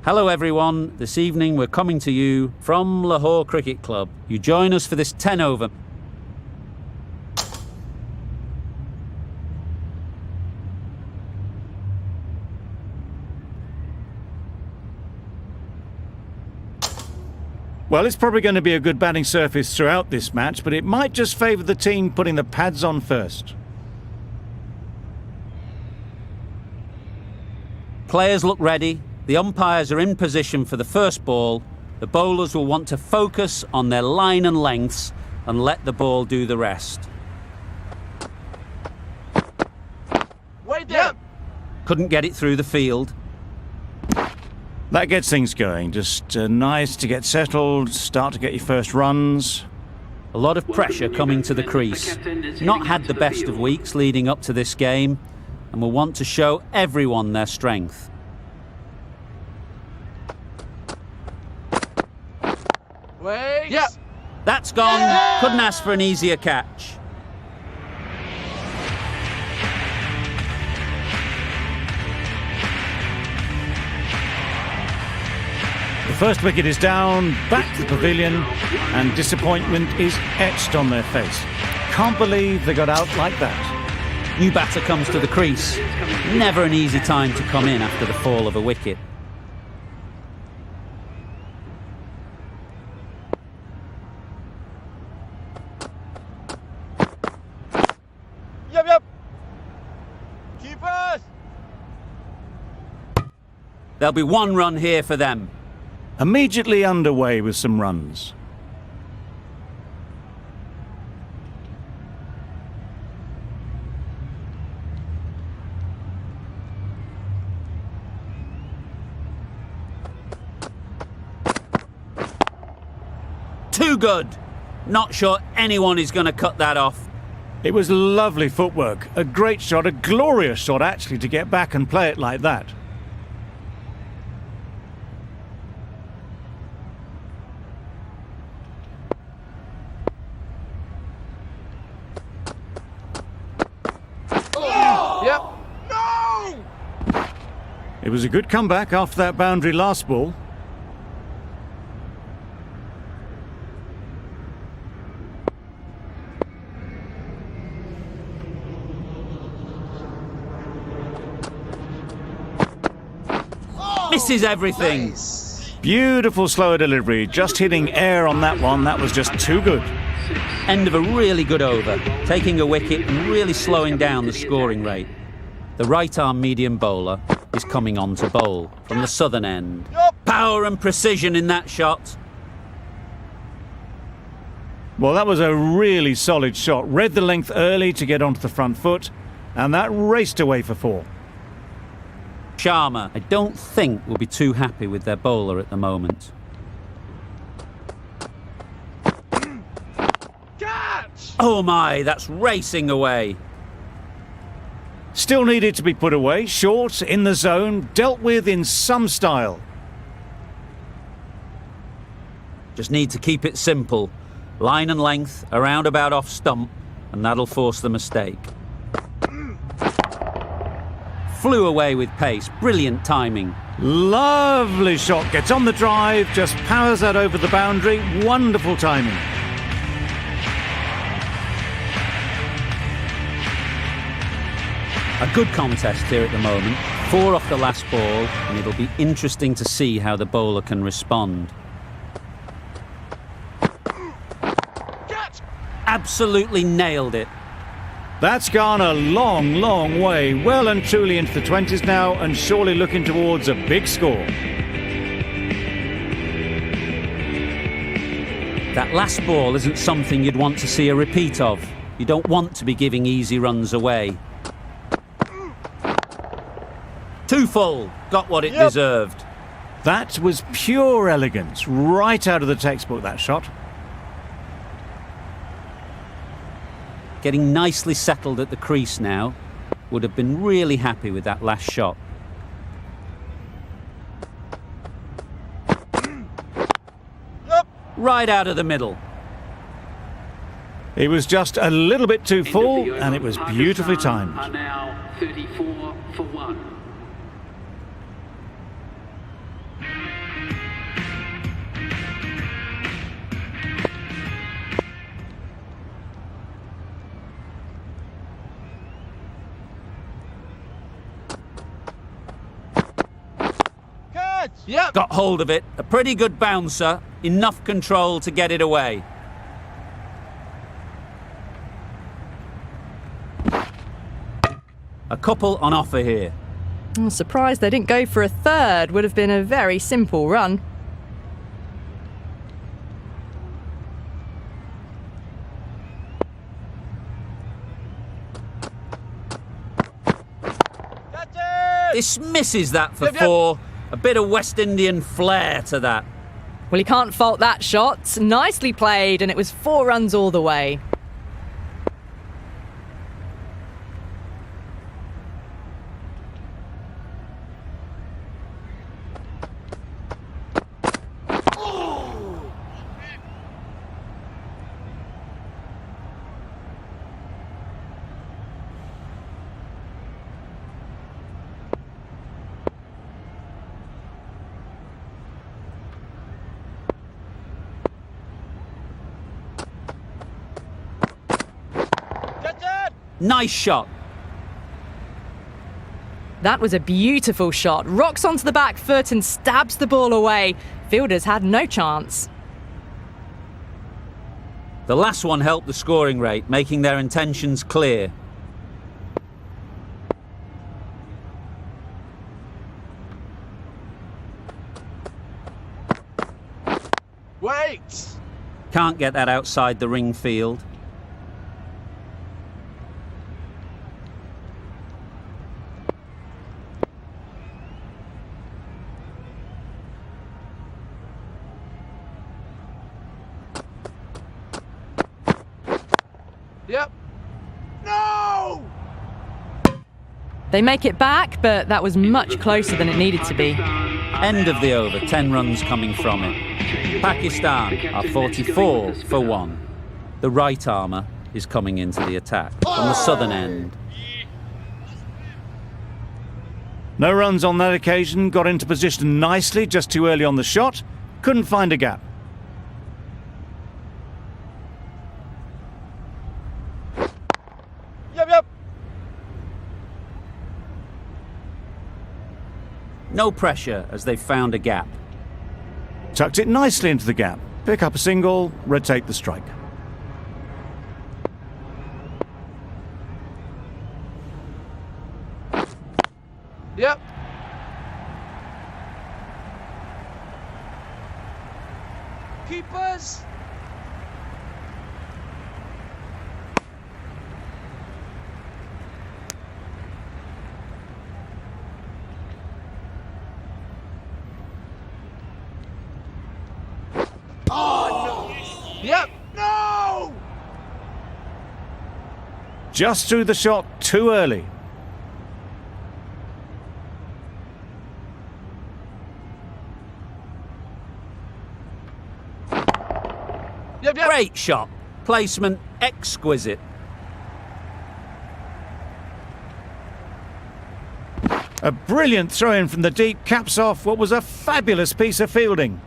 Hello everyone, this evening we're coming to you from Lahore Cricket Club. You join us for this 10 over. Well, it's probably going to be a good batting surface throughout this match, but it might just favour the team putting the pads on first. Players look ready. The umpires are in position for the first ball. The bowlers will want to focus on their line and lengths and let the ball do the rest. Wait there! Couldn't get it through the field. That gets things going. Just nice to get settled, start to get your first runs. A lot of pressure coming to the crease. Not had the best of weeks leading up to this game and will want to show everyone their strength. Wait! Yeah! That's gone. Couldn't ask for an easier catch. The first wicket is down, back to the pavilion, and disappointment is etched on their face. Can't believe they got out like that. New batter comes to the crease. Never an easy time to come in after the fall of a wicket. Yep! Keepers! There'll be one run here for them. Immediately underway with some runs. Too good. Not sure anyone is going to cut that off. It was lovely footwork, a great shot, a glorious shot actually to get back and play it like that. Yep! No! It was a good comeback after that boundary last ball. Misses everything. Beautiful slower delivery, just hitting air on that one, that was just too good. End of a really good over, taking a wicket and really slowing down the scoring rate. The right-arm medium bowler is coming on to bowl from the southern end. Power and precision in that shot. Well, that was a really solid shot. Read the length early to get onto the front foot, and that raced away for 4. Sharma, I don't think will be too happy with their bowler at the moment. Catch! Oh my, that's racing away. Still needed to be put away, short, in the zone, dealt with in some style. Just need to keep it simple. Line and length, around about off stump, and that'll force the mistake. Flew away with pace, brilliant timing. Lovely shot, gets on the drive, just powers that over the boundary, wonderful timing. A good contest here at the moment. 4 off the last ball, and it'll be interesting to see how the bowler can respond. Catch! Absolutely nailed it. That's gone a long, long way, well and truly into the 20s now, and surely looking towards a big score. That last ball isn't something you'd want to see a repeat of. You don't want to be giving easy runs away. Too full, got what it deserved. That was pure elegance, right out of the textbook, that shot. Getting nicely settled at the crease now. Would have been really happy with that last shot. Right out of the middle. It was just a little bit too full, and it was beautifully timed. Are now 34 for 1. Yep. Got hold of it. A pretty good bouncer. Enough control to get it away. A couple on offer here. I'm surprised they didn't go for a third. Would have been a very simple run. Catch it! This misses that for Yep, yep. 4. A bit of West Indian flair to that. Well, you can't fault that shot. Nicely played, and it was 4 runs all the way. Catch it! Nice shot. That was a beautiful shot. Rocks onto the back foot and stabs the ball away. Fielders had no chance. The last one helped the scoring rate, making their intentions clear. Wait! Can't get that outside the ring field. Yep. No! They make it back, but that was much closer than it needed to be. End of the over, 10 runs coming from it. Pakistan are 44 for 1. The right armour is coming into the attack on the southern end. No runs on that occasion, got into position nicely, just too early on the shot. Couldn't find a gap. Yep, yep. No pressure as they've found a gap. Tucked it nicely into the gap. Pick up a single, rotate the strike. Yep. Keepers. Oh no! Yep. No! Just threw the shot too early. Yep, yep. Great shot. Placement exquisite. A brilliant throw-in from the deep caps off what was a fabulous piece of fielding.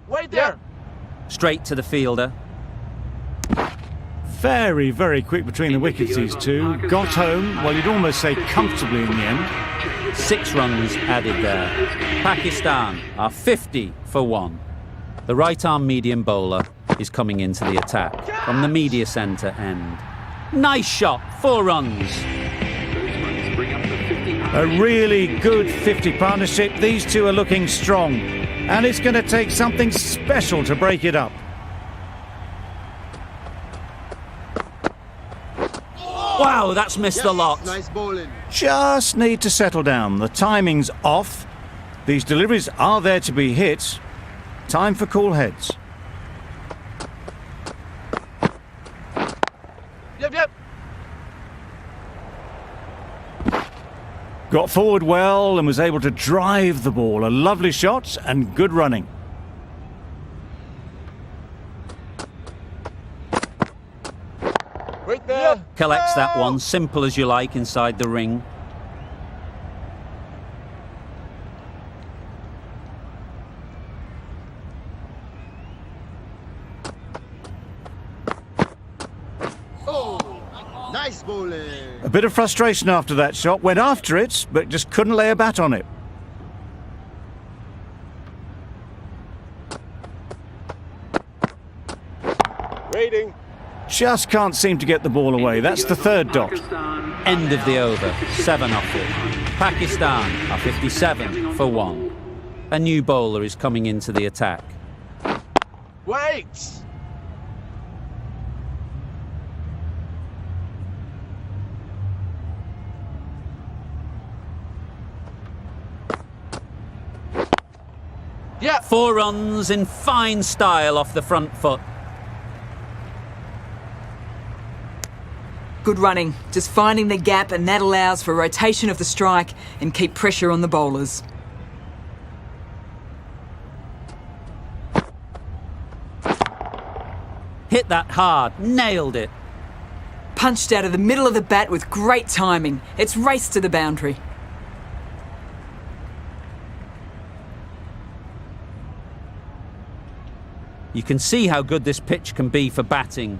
Wait there. Yep. Straight to the fielder. Very, very quick between the wickets, these two. Got home, well, you'd almost say comfortably in the end. 6 runs added there. Pakistan are 50 for 1. The right arm medium bowler is coming into the attack from the media centre end. Nice shot, 4 runs. A really good 50 partnership. These two are looking strong. And it's going to take something special to break it up. Wow, that's missed a lot. Nice bowling. Just need to settle down. The timing's off. These deliveries are there to be hit. Time for cool heads. Yep, yep. Got forward well and was able to drive the ball. A lovely shot and good running. Right there. Collects that No! one, simple as you like, inside the ring. Nice bowling. A bit of frustration after that shot. Went after it, but just couldn't lay a bat on it. Waiting. Just can't seem to get the ball away. That's the third dot. End of the over, 7 off it. Pakistan are 57 for 1. A new bowler is coming into the attack. Wait. Yeah. 4 runs in fine style off the front foot. Good running, just finding the gap, and that allows for rotation of the strike and keep pressure on the bowlers. Hit that hard, nailed it. Punched out of the middle of the bat with great timing. It's raced to the boundary. You can see how good this pitch can be for batting.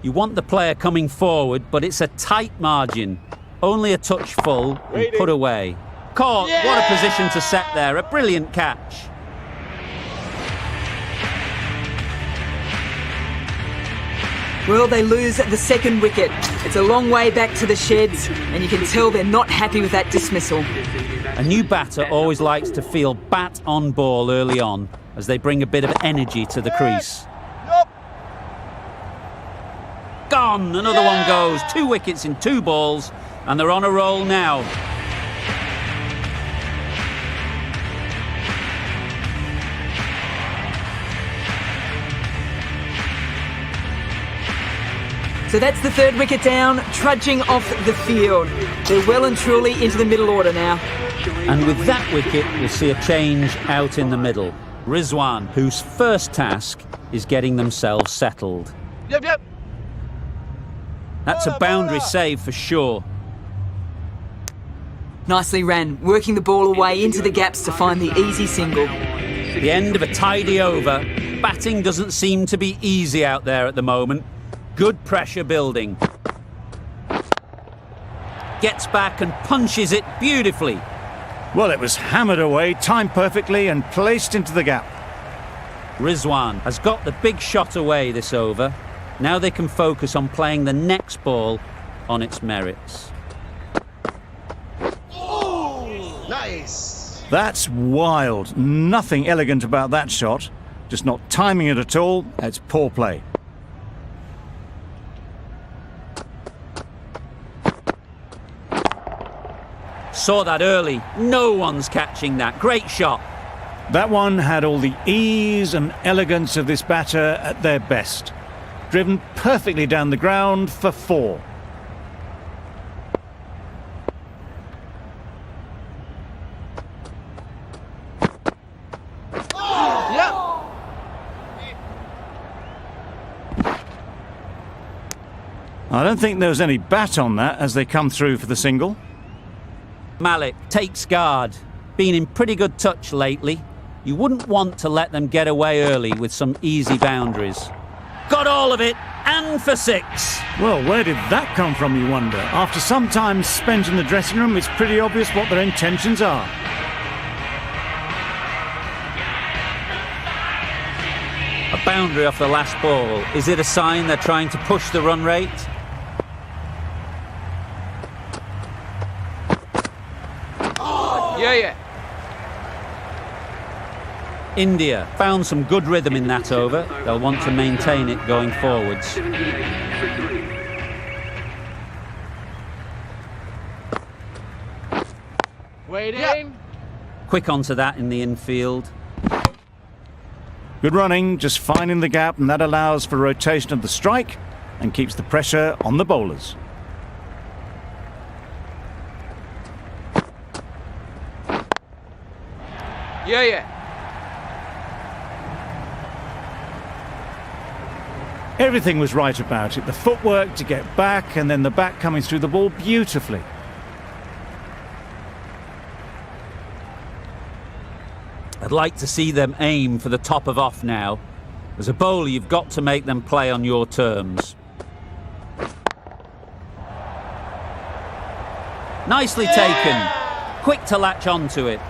You want the player coming forward, but it's a tight margin. Only a touch full and put away. Caught, what a position to set there, a brilliant catch. Well, they lose at the second wicket. It's a long way back to the sheds, and you can tell they're not happy with that dismissal. A new batter always likes to feel bat on ball early on, as they bring a bit of energy to the crease. Gone, another one goes. 2 wickets in 2 balls, and they're on a roll now. So that's the third wicket down, trudging off the field. They're well and truly into the middle order now. And with that wicket, we'll see a change out in the middle. Rizwan, whose first task is getting themselves settled. Yep. That's a boundary save for sure. Nicely ran, working the ball away into the gaps to find the easy single. The end of a tidy over. Batting doesn't seem to be easy out there at the moment. Good pressure building. Gets back and punches it beautifully. Well, it was hammered away, timed perfectly and placed into the gap. Rizwan has got the big shot away this over. Now they can focus on playing the next ball on its merits. Nice. That's wild. Nothing elegant about that shot. Just not timing it at all. It's poor play. Saw that early. No one's catching that. Great shot. That one had all the ease and elegance of this batter at their best. Driven perfectly down the ground for 4. Yeah. I don't think there was any bat on that as they come through for the single. Malik takes guard. Been in pretty good touch lately. You wouldn't want to let them get away early with some easy boundaries. Got all of it, and for 6. Well, where did that come from, you wonder? After some time spent in the dressing room, it's pretty obvious what their intentions are. A boundary off the last ball. Is it a sign they're trying to push the run rate? Yeah. India found some good rhythm in that over. They'll want to maintain it going forwards. Waiting. Yep. Quick onto that in the infield. Good running, just finding the gap, and that allows for rotation of the strike and keeps the pressure on the bowlers. Yeah. Everything was right about it. The footwork to get back and then the bat coming through the ball beautifully. I'd like to see them aim for the top of off now. As a bowler, you've got to make them play on your terms. Nicely taken. Quick to latch onto it.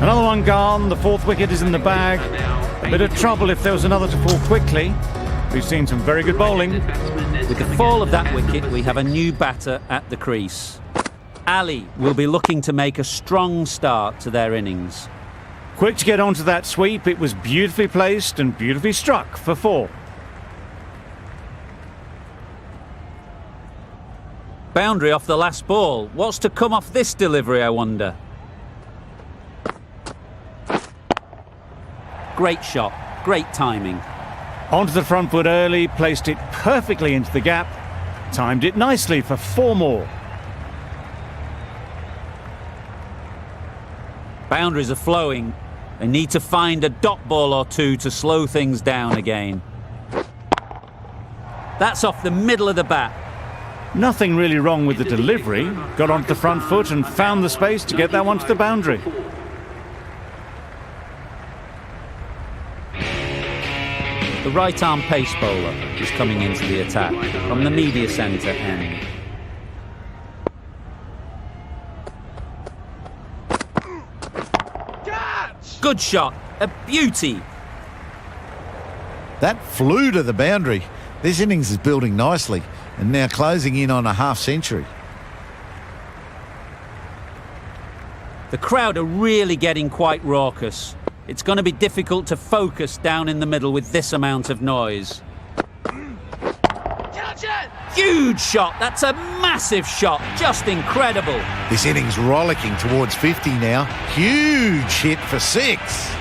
Another one gone. The fourth wicket is in the bag. A bit of trouble if there was another to fall quickly. We've seen some very good bowling. With the fall of that wicket, we have a new batter at the crease. Ali will be looking to make a strong start to their innings. Quick to get onto that sweep. It was beautifully placed and beautifully struck for 4. Boundary off the last ball. What's to come off this delivery, I wonder? Great shot, great timing. Onto the front foot early, placed it perfectly into the gap. Timed it nicely for 4 more. Boundaries are flowing. They need to find a dot ball or two to slow things down again. That's off the middle of the bat. Nothing really wrong with the delivery. Got onto the front foot and found the space to get that one to the boundary. The right-arm pace bowler is coming into the attack from the media centre end. Catch! Good shot, a beauty. That flew to the boundary. This innings is building nicely and now closing in on a half-century. The crowd are really getting quite raucous. It's going to be difficult to focus down in the middle with this amount of noise. Catch it! Huge shot, that's a massive shot, just incredible. This innings rollicking towards 50 now. Huge hit for 6.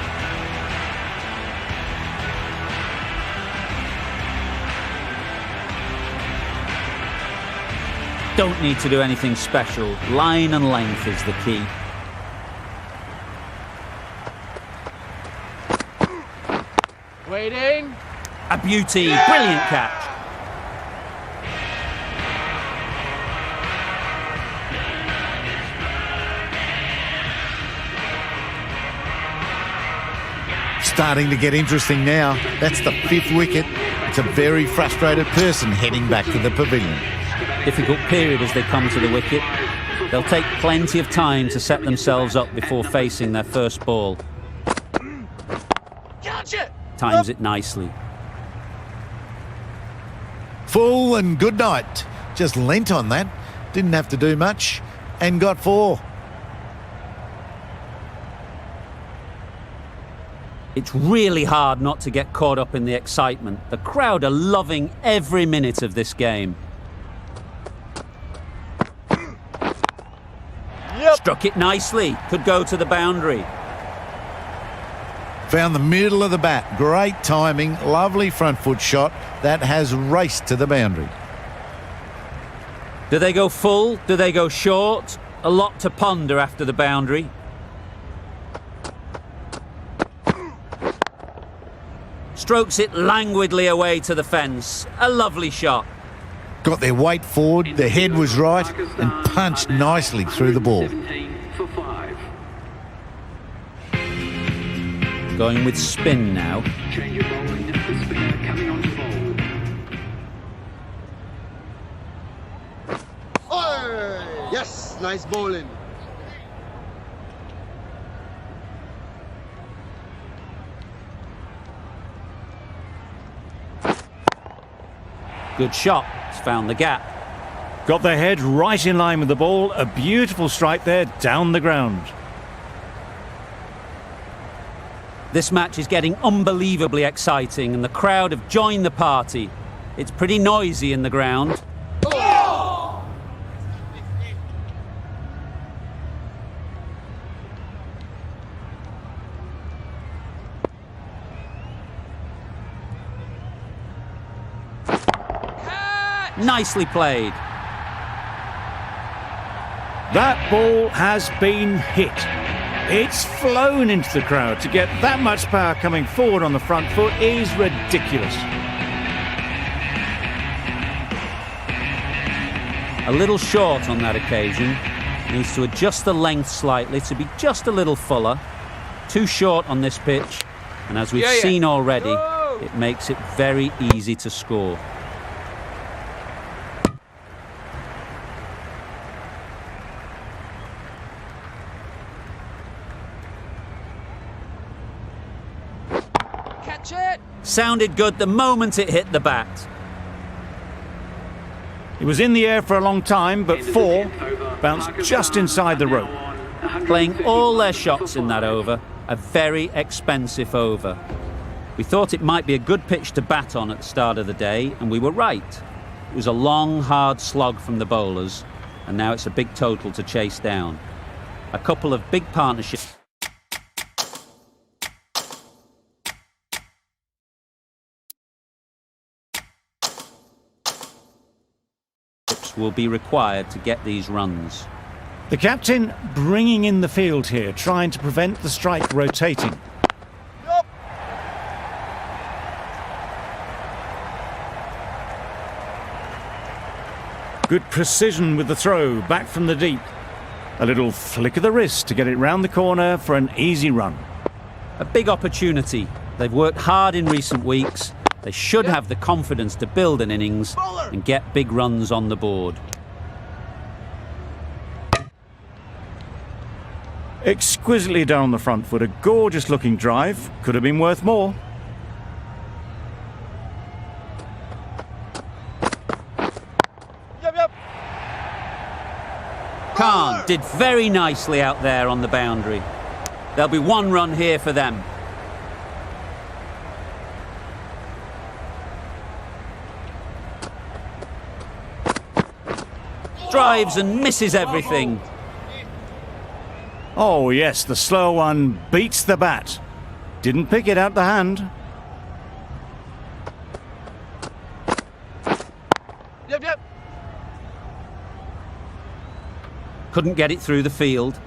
Don't need to do anything special. Line and length is the key. Waiting. A beauty, brilliant catch. Starting to get interesting now. That's the 5th wicket. It's a very frustrated person heading back to the pavilion. Difficult period as they come to the wicket. They'll take plenty of time to set themselves up before facing their first ball. Catch it! Times it nicely. Full and good night. Just leant on that. Didn't have to do much and got 4. It's really hard not to get caught up in the excitement. The crowd are loving every minute of this game. Struck it nicely. Could go to the boundary. Found the middle of the bat. Great timing. Lovely front foot shot. That has raced to the boundary. Do they go full? Do they go short? A lot to ponder after the boundary. Strokes it languidly away to the fence. A lovely shot. Got their weight forward. The head was right and punched nicely through the ball. Going with spin now. Yes, nice bowling. Good shot. It's found the gap. Got their head right in line with the ball. A beautiful strike there down the ground. This match is getting unbelievably exciting and the crowd have joined the party. It's pretty noisy in the ground. Nicely played. That ball has been hit. It's flown into the crowd. To get that much power coming forward on the front foot is ridiculous. A little short on that occasion. Needs to adjust the length slightly to be just a little fuller. Too short on this pitch. And as we've seen already, it makes it very easy to score. sounded good the moment it hit the bat. He was in the air for a long time, but 4 bounced just inside the rope. Playing all their shots in that over, a very expensive over. We thought it might be a good pitch to bat on at the start of the day, and we were right. It was a long, hard slog from the bowlers, and now it's a big total to chase down. A couple of big partnerships will be required to get these runs. The captain bringing in the field here, trying to prevent the strike rotating. Good precision with the throw, back from the deep. A little flick of the wrist to get it round the corner for an easy run. A big opportunity. They've worked hard in recent weeks. They should have the confidence to build an innings and get big runs on the board. Exquisitely down the front foot, a gorgeous looking drive. Could have been worth more. Khan did very nicely out there on the boundary. There'll be 1 run here for them. Drives and misses everything. Oh yes, the slow one beats the bat. Didn't pick it out the hand. Yep. Couldn't get it through the field.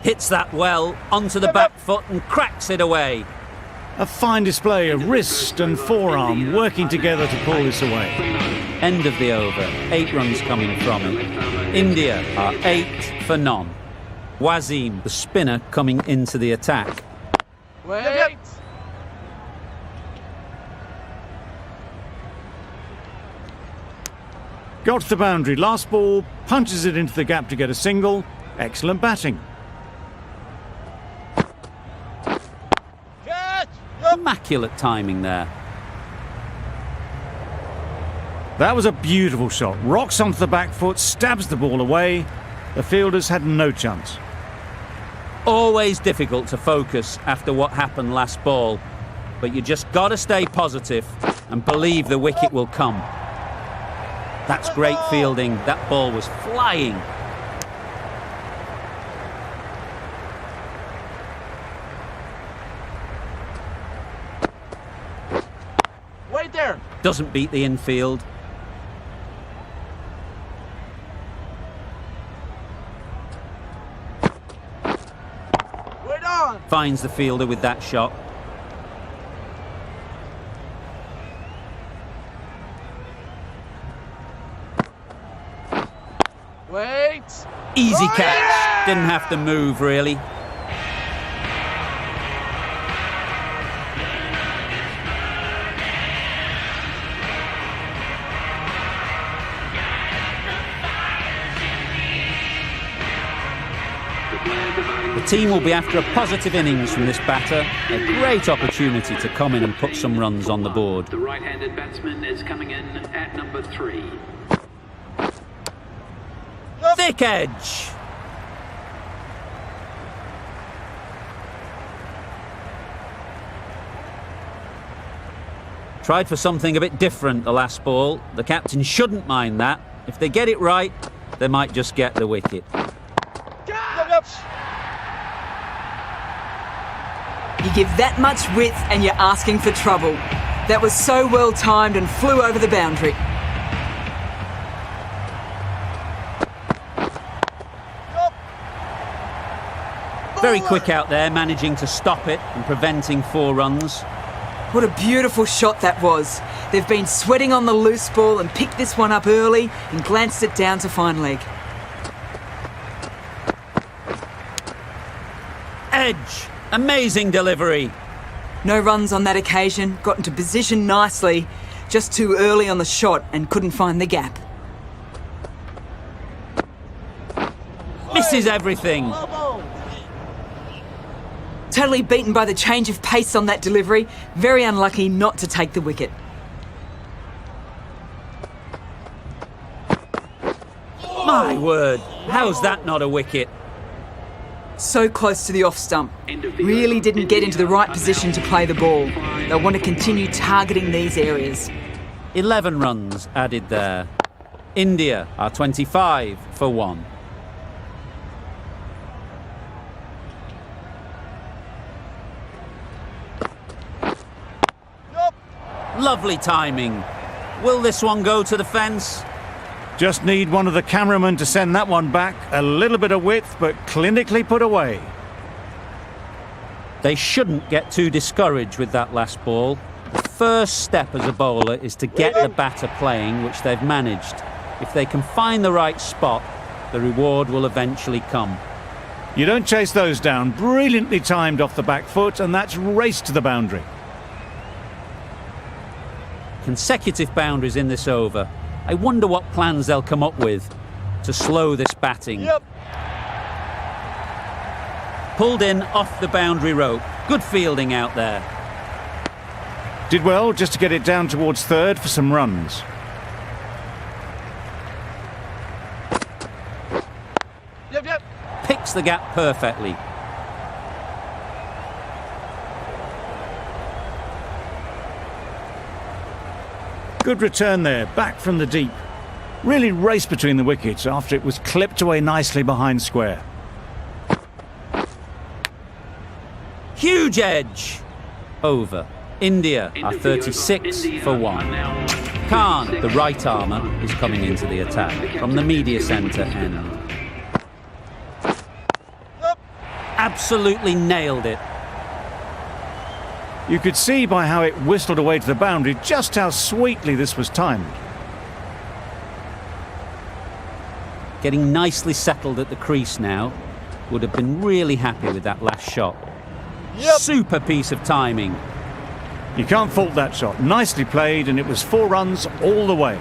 Hits that well onto the back foot and cracks it away. A fine display of wrist and forearm working together to pull this away. End of the over. 8 runs coming from it. India are 8 for none. Wasim, the spinner, coming into the attack. Wait. Got to the boundary. Last ball, punches it into the gap to get a single. Excellent batting. Immaculate timing there. That was a beautiful shot. Rocks onto the back foot, stabs the ball away. The fielders had no chance. Always difficult to focus after what happened last ball, but you just got to stay positive and believe the wicket will come. That's great fielding. That ball was flying. Wait there. Doesn't beat the infield. Wait on. Finds the fielder with that shot. Wait. Easy catch. Didn't have to move, really. The team will be after a positive innings from this batter. A great opportunity to come in and put some runs on the board. The right-handed batsman is coming in at number 3. Thick edge. Tried for something a bit different the last ball. The captain shouldn't mind that. If they get it right, they might just get the wicket. You give that much width and you're asking for trouble. That was so well timed and flew over the boundary. Very quick out there, managing to stop it and preventing 4 runs. What a beautiful shot that was. They've been sweating on the loose ball and picked this one up early and glanced it down to fine leg. Edge. Amazing delivery. No runs on that occasion, got into position nicely. Just too early on the shot and couldn't find the gap. Misses everything. Totally beaten by the change of pace on that delivery. Very unlucky not to take the wicket. My word, how's that not a wicket? So close to the off stump. Really didn't get into the right position to play the ball. They'll want to continue targeting these areas. 11 runs added there. India are 25 for 1. Lovely timing. Will this one go to the fence? Just need one of the cameramen to send that one back. A little bit of width, but clinically put away. They shouldn't get too discouraged with that last ball. The first step as a bowler is to get the batter playing, which they've managed. If they can find the right spot, the reward will eventually come. You don't chase those down. Brilliantly timed off the back foot, and that's race to the boundary. Consecutive boundaries in this over. I wonder what plans they'll come up with to slow this batting. Pulled in off the boundary rope. Good fielding out there. Did well just to get it down towards third for some runs. Yep. Picks the gap perfectly. Good return there, back from the deep. Really raced between the wickets after it was clipped away nicely behind square. Huge edge. Over. India are 36 for 1. Khan, the right armour, is coming into the attack from the media centre end. Absolutely nailed it. You could see by how it whistled away to the boundary just how sweetly this was timed. Getting nicely settled at the crease now. Would have been really happy with that last shot. Super piece of timing. You can't fault that shot. Nicely played, and it was 4 runs all the way.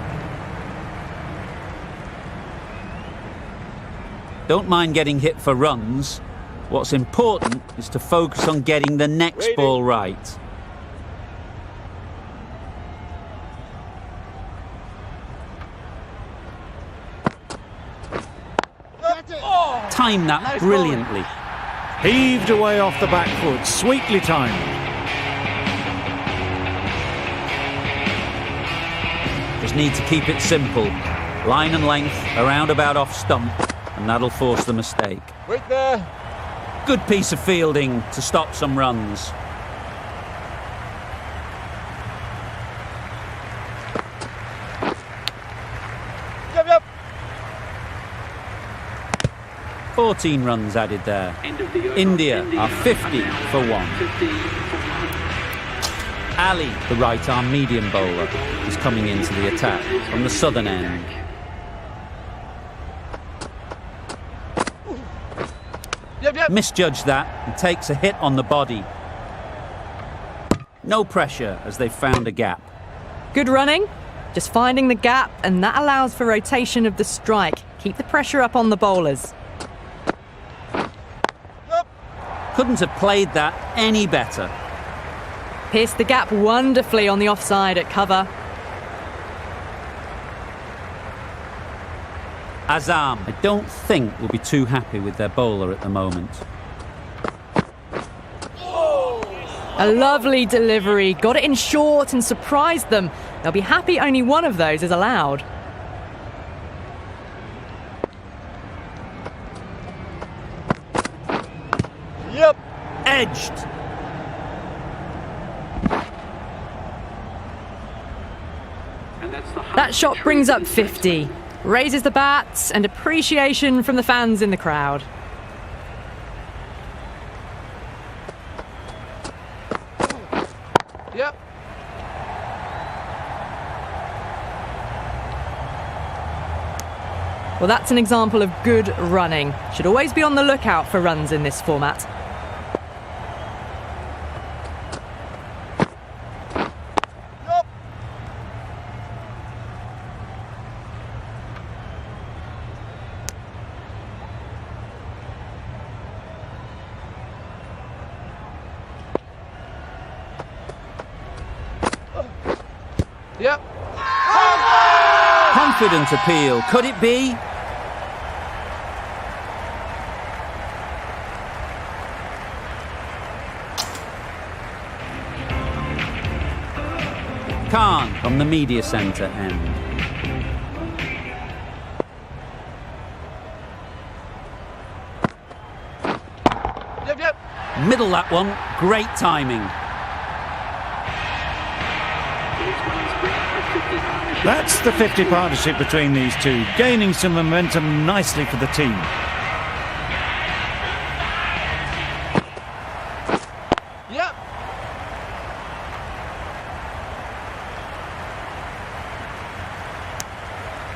Don't mind getting hit for runs. What's important is to focus on getting the next ball right. Time that brilliantly. Heaved away off the back foot, sweetly timed. Just need to keep it simple. Line and length, around about off stump, and that'll force the mistake. Wait there. Good piece of fielding to stop some runs. Yep. 14 runs added there. India are 50 for 1. Ali, the right-arm medium bowler, is coming into the attack from the southern end. Yep. Misjudged that and takes a hit on the body. No pressure as they've found a gap. Good running. Just finding the gap, and that allows for rotation of the strike. Keep the pressure up on the bowlers. Couldn't have played that any better. Pierced the gap wonderfully on the offside at cover. Azam, I don't think will be too happy with their bowler at the moment. A lovely delivery. Got it in short and surprised them. They'll be happy only one of those is allowed. Yep. Edged. That shot brings up 50. Raises the bats and appreciation from the fans in the crowd. Yep. Well, that's an example of good running. Should always be on the lookout for runs in this format. Yep. Confident appeal. Could it be? Khan from the media centre end. Yep, yep. Middle that one. Great timing. That's the 50 partnership between these two, gaining some momentum nicely for the team. Yep.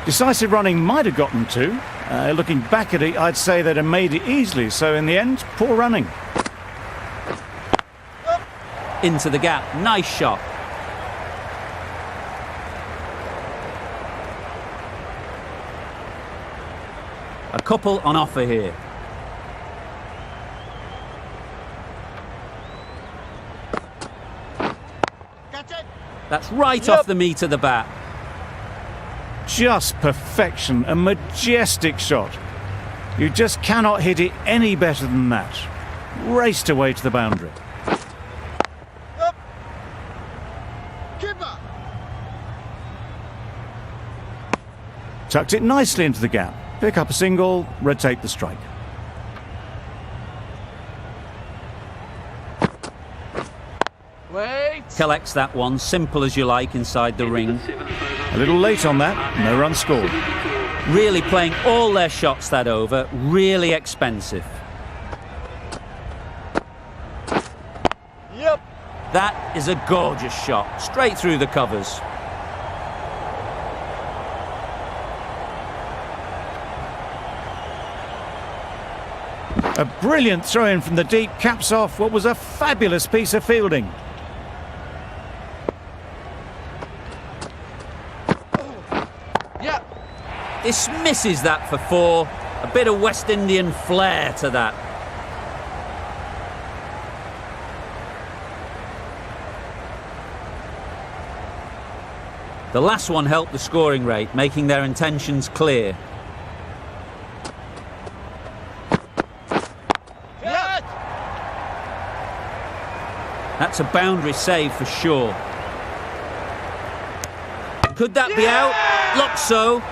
Decisive running might have gotten two. Looking back at it, I'd say they'd have made it easily, so in the end, poor running. Into the gap. Nice shot. A couple on offer here. That's right off the meat of the bat. Just perfection, a majestic shot. You just cannot hit it any better than that. Raced away to the boundary. Keeper. Tucked it nicely into the gap. Pick up a single, rotate the strike. Wait. Collects that one, simple as you like, inside the ring. A little late on that, no run scored. Really playing all their shots that over, really expensive. Yep. That is a gorgeous shot, straight through the covers. A brilliant throw-in from the deep caps off what was a fabulous piece of fielding. Yep. Dismisses that for four. A bit of West Indian flair to that. The last one helped the scoring rate, making their intentions clear. Yep. That's a boundary save for sure. Could that be out? Looks so.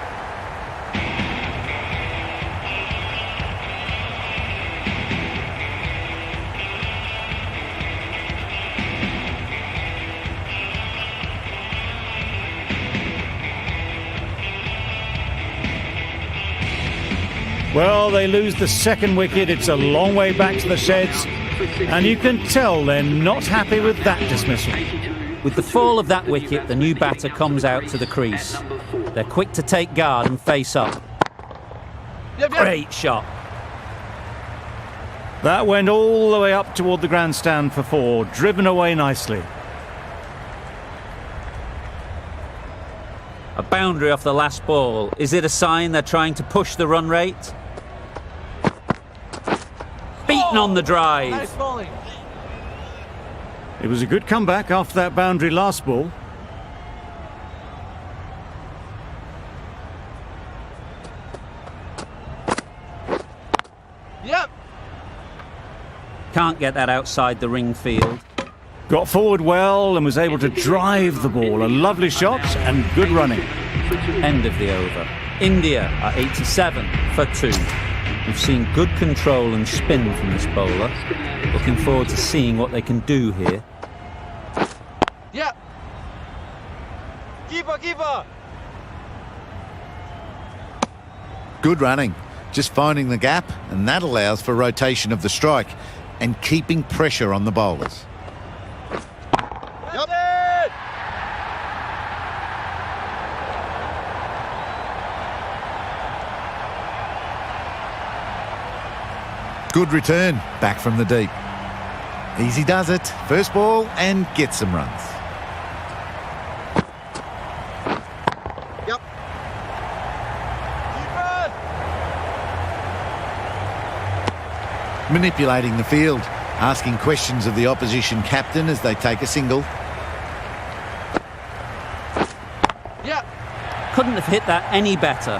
Well, they lose the second wicket. It's a long way back to the sheds. And you can tell they're not happy with that dismissal. With the fall of that wicket, the new batter comes out to the crease. They're quick to take guard and face up. Yep, yep. Great shot. That went all the way up toward the grandstand for four, driven away nicely. A boundary off the last ball. Is it a sign they're trying to push the run rate? Beaten on the drive. Nice bowling. It was a good comeback after that boundary last ball. Yep. Can't get that outside the ring field. Got forward well and was able to drive the ball. A lovely shot and good running. End of the over. India are 87 for 2. We've seen good control and spin from this bowler. Looking forward to seeing what they can do here. Yep. Keeper, keeper. Good running. Just finding the gap, and that allows for rotation of the strike and keeping pressure on the bowlers. Yep. Good return, back from the deep. Easy does it. First ball and gets some runs. Yep. Keeper. Manipulating the field, asking questions of the opposition captain as they take a single. couldn't have hit that any better.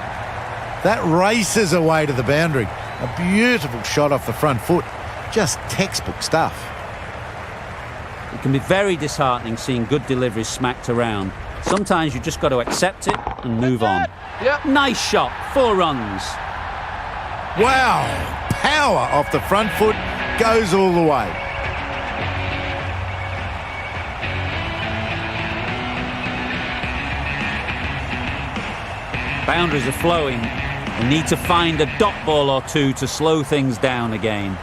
That races away to the boundary. A beautiful shot off the front foot. Just textbook stuff. It can be very disheartening seeing good deliveries smacked around. Sometimes you just got to accept it and move on. Yep. Nice shot, 4 runs. Wow! Power off the front foot, goes all the way. Boundaries are flowing. They need to find a dot ball or two to slow things down again.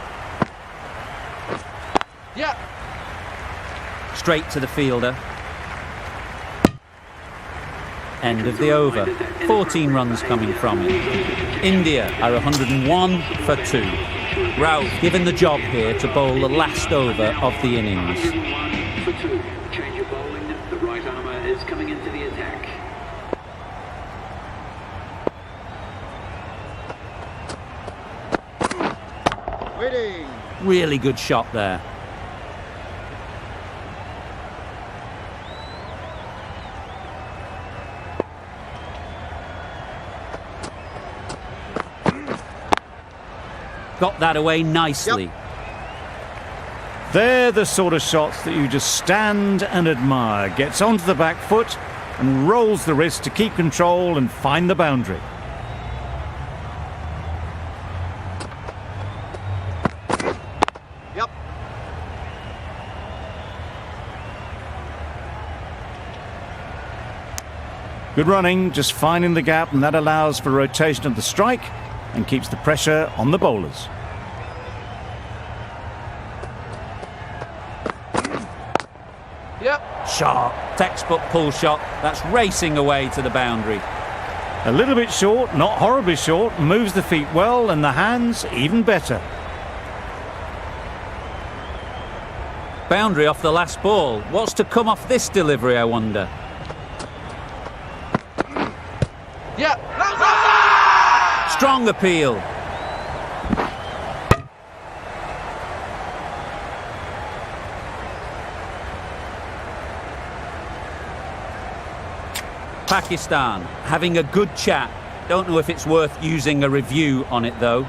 Yeah. Straight to the fielder. End of the over. 14 runs coming from it. India are 101 for 2. Ralph given the job here to bowl the last over of the innings. 101 for 2. Change of bowling. The right armour is coming into the attack. Waiting. Really good shot there. Got that away nicely. Yep. They're the sort of shots that you just stand and admire. Gets onto the back foot and rolls the wrist to keep control and find the boundary. Yep. Good running, just finding the gap, and that allows for rotation of the strike and keeps the pressure on the bowlers. Yep. Sharp, textbook pull shot. That's racing away to the boundary. A little bit short, not horribly short, moves the feet well and the hands even better. Boundary off the last ball. What's to come off this delivery, I wonder? Yeah. Strong appeal. Pakistan having a good chat. Don't know if it's worth using a review on it though.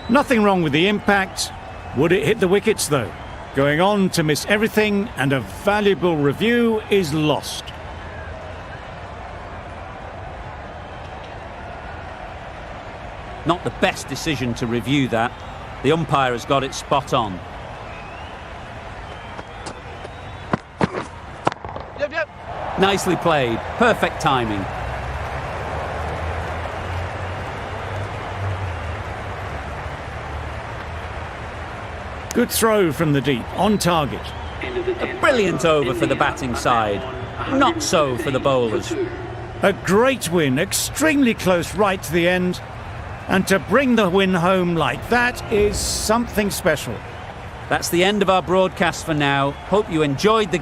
Nothing wrong with the impact. Would it hit the wickets though? Going on to miss everything, and a valuable review is lost. Not the best decision to review that. The umpire has got it spot on. Yep. Yep. Nicely played. Perfect timing. Good throw from the deep, on target. End of the 10th. Brilliant over for the batting side. Not so for the bowlers. A great win, extremely close right to the end. And to bring the win home like that is something special. That's the end of our broadcast for now. Hope you enjoyed the game.